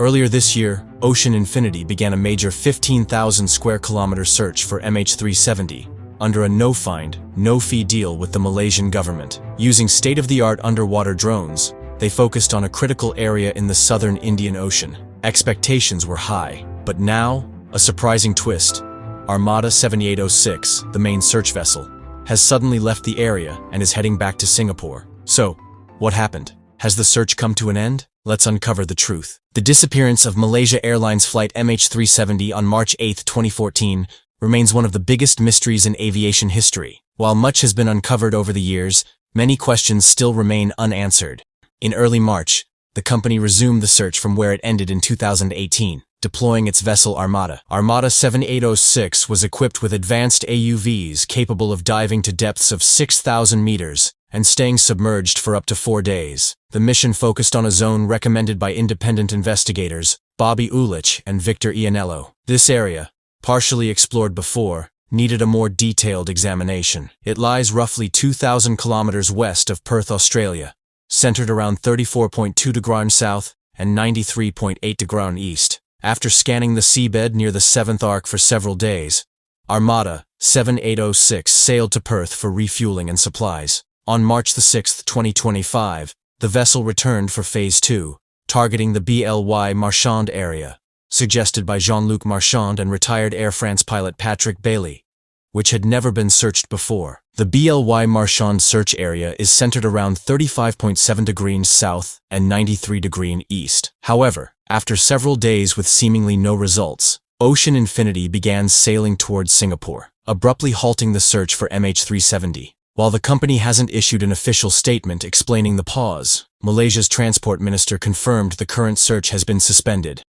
Earlier this year, Ocean Infinity began a major 15,000 square kilometer search for MH370 under a no-find, no-fee deal with the Malaysian government. Using state-of-the-art underwater drones, they focused on a critical area in the southern Indian Ocean. Expectations were high, but now, a surprising twist. Armada 7806, the main search vessel, has suddenly left the area and is heading back to Singapore. So, what happened? Has the search come to an end? Let's uncover the truth. The disappearance of Malaysia Airlines flight MH370 on March 8, 2014, remains one of the biggest mysteries in aviation history. While much has been uncovered over the years, many questions still remain unanswered. In early March, the company resumed the search from where it ended in 2018, deploying its vessel Armada. Armada 7806 was equipped with advanced AUVs capable of diving to depths of 6,000 meters and staying submerged for up to 4 days. The mission focused on a zone recommended by independent investigators Bobby Ulich and Victor Ianello. This area, partially explored before, needed a more detailed examination. It lies roughly 2,000 kilometers west of Perth, Australia, centered around 34.2 degrees south and 93.8 degrees east. After scanning the seabed near the 7th arc for several days, Armada 7806 sailed to Perth for refueling and supplies. On March 6, 2025, the vessel returned for Phase 2, targeting the BLY Marchand area, suggested by Jean-Luc Marchand and retired Air France pilot Patrick Bailly, which had never been searched before. The BLY Marchand search area is centered around 35.7 degrees south and 93 degrees east. However, after several days with seemingly no results, Ocean Infinity began sailing towards Singapore, abruptly halting the search for MH370. While the company hasn't issued an official statement explaining the pause, Malaysia's transport minister confirmed the current search has been suspended.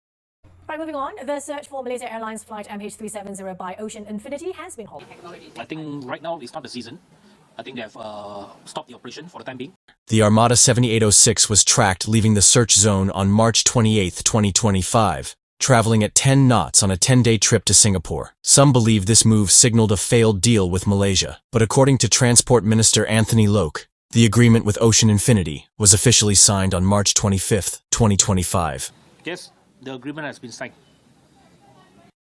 Right, moving on, the search for Malaysia Airlines flight MH370 by Ocean Infinity has been halted. I think right now it's not the season. I think they have stopped the operation for the time being. The Armada 7806 was tracked leaving the search zone on March 28, 2025, traveling at 10 knots on a 10-day trip to Singapore. Some believe this move signaled a failed deal with Malaysia, but according to Transport Minister Anthony Loke, the agreement with Ocean Infinity was officially signed on March 25, 2025. Yes, the agreement has been signed.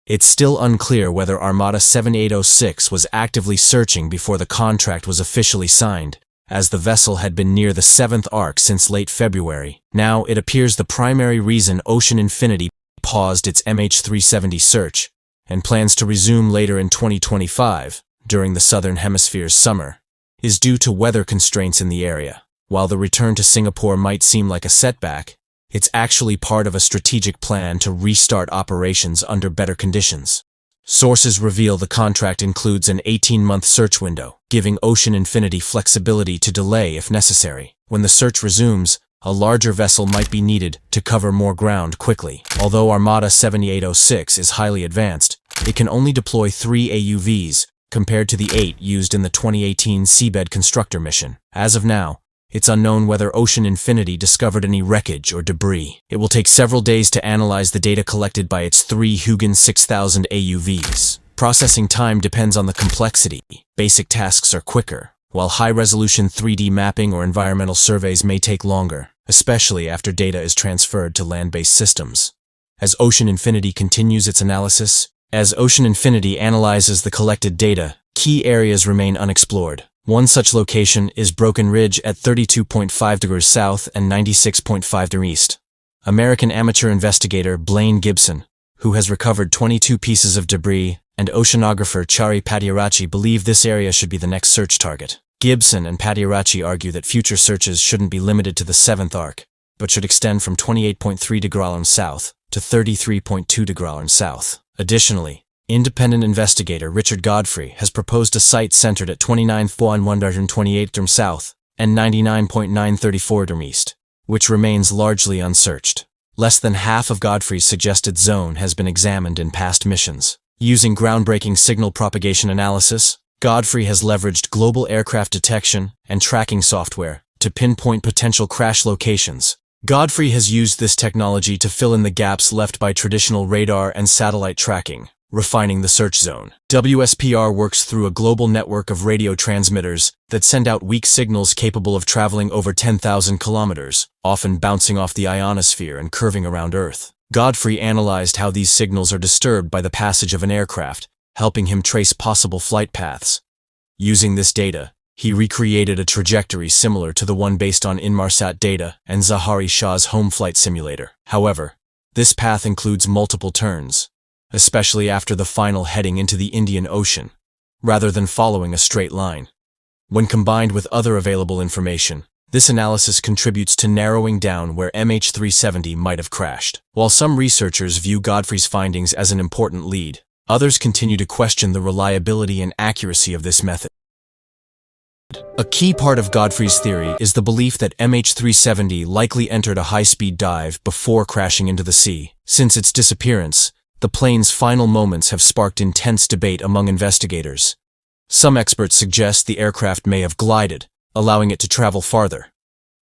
It's still unclear whether Armada 7806 was actively searching before the contract was officially signed, as the vessel had been near the 7th arc since late February. Now, it appears the primary reason Ocean Infinity paused its MH370 search and plans to resume later in 2025, during the Southern Hemisphere's summer, is due to weather constraints in the area. While the return to Singapore might seem like a setback, it's actually part of a strategic plan to restart operations under better conditions. Sources reveal the contract includes an 18-month search window, giving Ocean Infinity flexibility to delay if necessary. When the search resumes, a larger vessel might be needed to cover more ground quickly. Although Armada 7806 is highly advanced, it can only deploy 3 AUVs, compared to the 8 used in the 2018 seabed constructor mission. As of now, it's unknown whether Ocean Infinity discovered any wreckage or debris. It will take several days to analyze the data collected by its 3 Huygens 6000 AUVs. Processing time depends on the complexity. Basic tasks are quicker, while high-resolution 3D mapping or environmental surveys may take longer, especially after data is transferred to land-based systems. As Ocean Infinity analyzes the collected data, key areas remain unexplored. One such location is Broken Ridge at 32.5 degrees south and 96.5 degrees east. American amateur investigator Blaine Gibson, who has recovered 22 pieces of debris, and oceanographer Chari Patiarachi believe this area should be the next search target. Gibson and Patiarachi argue that future searches shouldn't be limited to the 7th arc, but should extend from 28.3 degrees south to 33.2 degrees south. Additionally, independent investigator Richard Godfrey has proposed a site centered at 29.128 degrees south and 99.934 degrees east, which remains largely unsearched. Less than half of Godfrey's suggested zone has been examined in past missions. Using groundbreaking signal propagation analysis, Godfrey has leveraged global aircraft detection and tracking software to pinpoint potential crash locations. Godfrey has used this technology to fill in the gaps left by traditional radar and satellite tracking, refining the search zone. WSPR works through a global network of radio transmitters that send out weak signals capable of traveling over 10,000 kilometers, often bouncing off the ionosphere and curving around Earth. Godfrey analyzed how these signals are disturbed by the passage of an aircraft, helping him trace possible flight paths. Using this data, he recreated a trajectory similar to the one based on Inmarsat data and Zahari Shah's home flight simulator. However, this path includes multiple turns, especially after the final heading into the Indian Ocean, rather than following a straight line. When combined with other available information, this analysis contributes to narrowing down where MH370 might have crashed. While some researchers view Godfrey's findings as an important lead, others continue to question the reliability and accuracy of this method. A key part of Godfrey's theory is the belief that MH370 likely entered a high-speed dive before crashing into the sea. Since its disappearance, the plane's final moments have sparked intense debate among investigators. Some experts suggest the aircraft may have glided, allowing it to travel farther.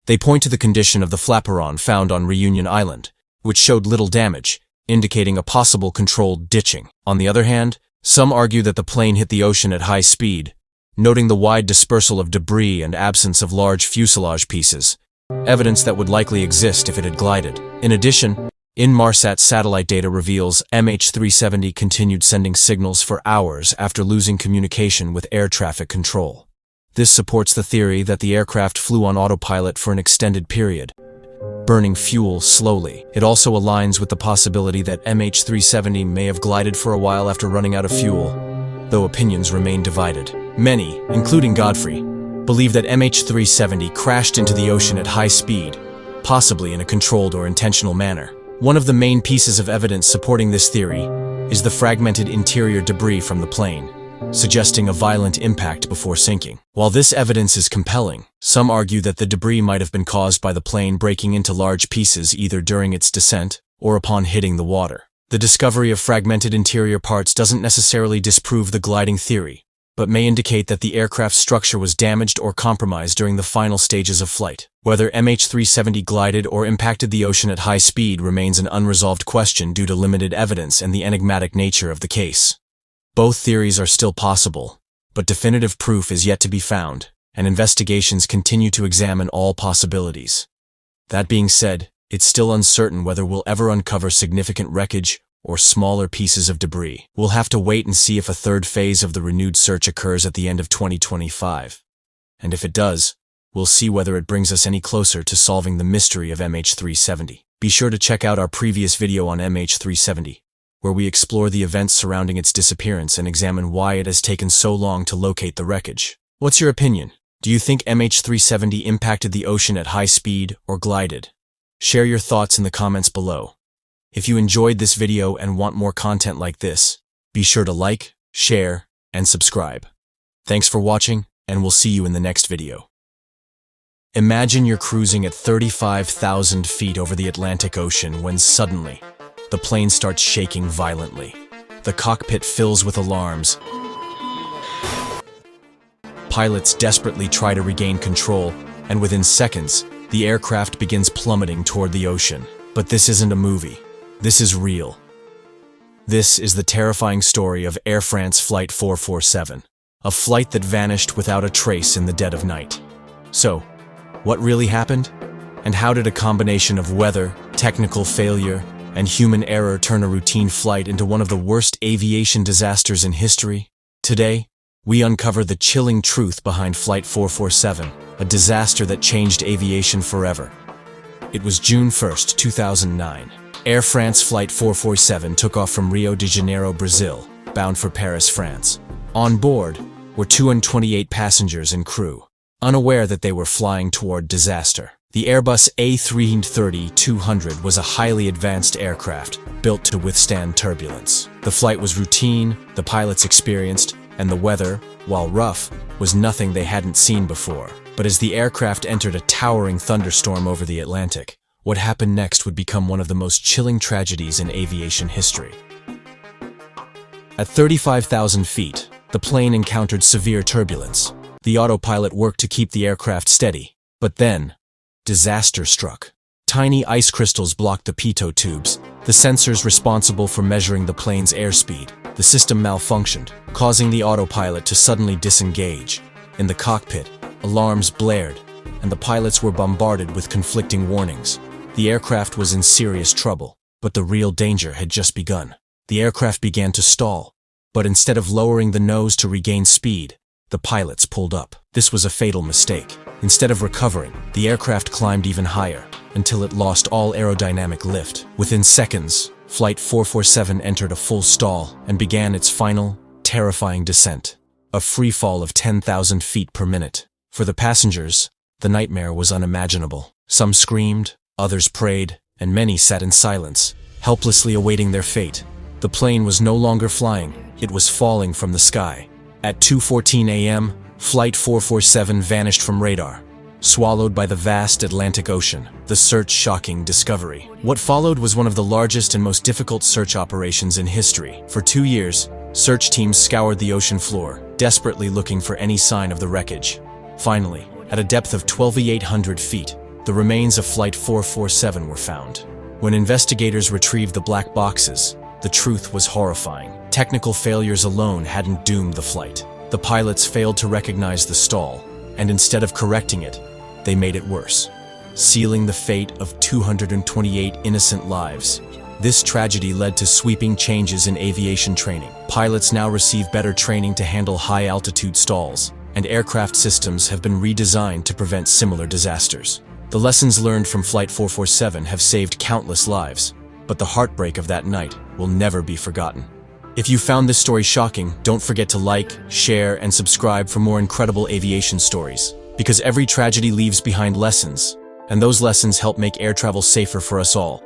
They point to the condition of the flaperon found on Reunion Island, which showed little damage, indicating a possible controlled ditching. On the other hand, some argue that the plane hit the ocean at high speed, noting the wide dispersal of debris and absence of large fuselage pieces, evidence that would likely exist if it had glided. In addition, Inmarsat satellite data reveals MH370 continued sending signals for hours after losing communication with air traffic control. This supports the theory that the aircraft flew on autopilot for an extended period, burning fuel slowly. It also aligns with the possibility that MH370 may have glided for a while after running out of fuel, though opinions remain divided. Many, including Godfrey, believe that MH370 crashed into the ocean at high speed, possibly in a controlled or intentional manner. One of the main pieces of evidence supporting this theory is the fragmented interior debris from the plane, suggesting a violent impact before sinking. While this evidence is compelling, some argue that the debris might have been caused by the plane breaking into large pieces either during its descent or upon hitting the water. The discovery of fragmented interior parts doesn't necessarily disprove the gliding theory, but may indicate that the aircraft's structure was damaged or compromised during the final stages of flight. Whether MH370 glided or impacted the ocean at high speed remains an unresolved question due to limited evidence and the enigmatic nature of the case. Both theories are still possible, but definitive proof is yet to be found, and investigations continue to examine all possibilities. That being said, it's still uncertain whether we'll ever uncover significant wreckage or smaller pieces of debris. We'll have to wait and see if a third phase of the renewed search occurs at the end of 2025. And if it does, we'll see whether it brings us any closer to solving the mystery of MH370. Be sure to check out our previous video on MH370, where we explore the events surrounding its disappearance and examine why it has taken so long to locate the wreckage. What's your opinion? Do you think MH370 impacted the ocean at high speed or glided? Share your thoughts in the comments below. If you enjoyed this video and want more content like this, be sure to like, share, and subscribe. Thanks for watching, and we'll see you in the next video. Imagine you're cruising at 35,000 feet over the Atlantic Ocean when suddenly, the plane starts shaking violently. The cockpit fills with alarms. Pilots desperately try to regain control, and within seconds, the aircraft begins plummeting toward the ocean. But this isn't a movie. This is real. This is the terrifying story of Air France Flight 447, a flight that vanished without a trace in the dead of night. So, what really happened? And how did a combination of weather, technical failure, and human error turn a routine flight into one of the worst aviation disasters in history? Today, we uncover the chilling truth behind Flight 447, a disaster that changed aviation forever. It was June 1, 2009. Air France Flight 447 took off from Rio de Janeiro, Brazil, bound for Paris, France. On board were 228 passengers and crew, unaware that they were flying toward disaster. The Airbus A330-200 was a highly advanced aircraft, built to withstand turbulence. The flight was routine, the pilots experienced, and the weather, while rough, was nothing they hadn't seen before. But as the aircraft entered a towering thunderstorm over the Atlantic, what happened next would become one of the most chilling tragedies in aviation history. At 35,000 feet, the plane encountered severe turbulence. The autopilot worked to keep the aircraft steady, but then, disaster struck. Tiny ice crystals blocked the pitot tubes, the sensors responsible for measuring the plane's airspeed. The system malfunctioned, causing the autopilot to suddenly disengage. In the cockpit, alarms blared, and the pilots were bombarded with conflicting warnings. The aircraft was in serious trouble. But the real danger had just begun. The aircraft began to stall, but instead of lowering the nose to regain speed, the pilots pulled up. This was a fatal mistake. Instead of recovering, the aircraft climbed even higher, until it lost all aerodynamic lift. Within seconds, Flight 447 entered a full stall and began its final, terrifying descent. A free fall of 10,000 feet per minute. For the passengers, the nightmare was unimaginable. Some screamed, others prayed, and many sat in silence, helplessly awaiting their fate. The plane was no longer flying, it was falling from the sky. At 2:14 a.m., Flight 447 vanished from radar, swallowed by the vast Atlantic Ocean. The search-shocking discovery. What followed was one of the largest and most difficult search operations in history. For 2 years, search teams scoured the ocean floor, desperately looking for any sign of the wreckage. Finally, at a depth of 12,800 feet, the remains of Flight 447 were found. When investigators retrieved the black boxes, the truth was horrifying. Technical failures alone hadn't doomed the flight. The pilots failed to recognize the stall, and instead of correcting it, they made it worse, sealing the fate of 228 innocent lives. This tragedy led to sweeping changes in aviation training. Pilots now receive better training to handle high-altitude stalls, and aircraft systems have been redesigned to prevent similar disasters. The lessons learned from Flight 447 have saved countless lives, but the heartbreak of that night will never be forgotten. If you found this story shocking, don't forget to like, share, and subscribe for more incredible aviation stories. Because every tragedy leaves behind lessons, and those lessons help make air travel safer for us all.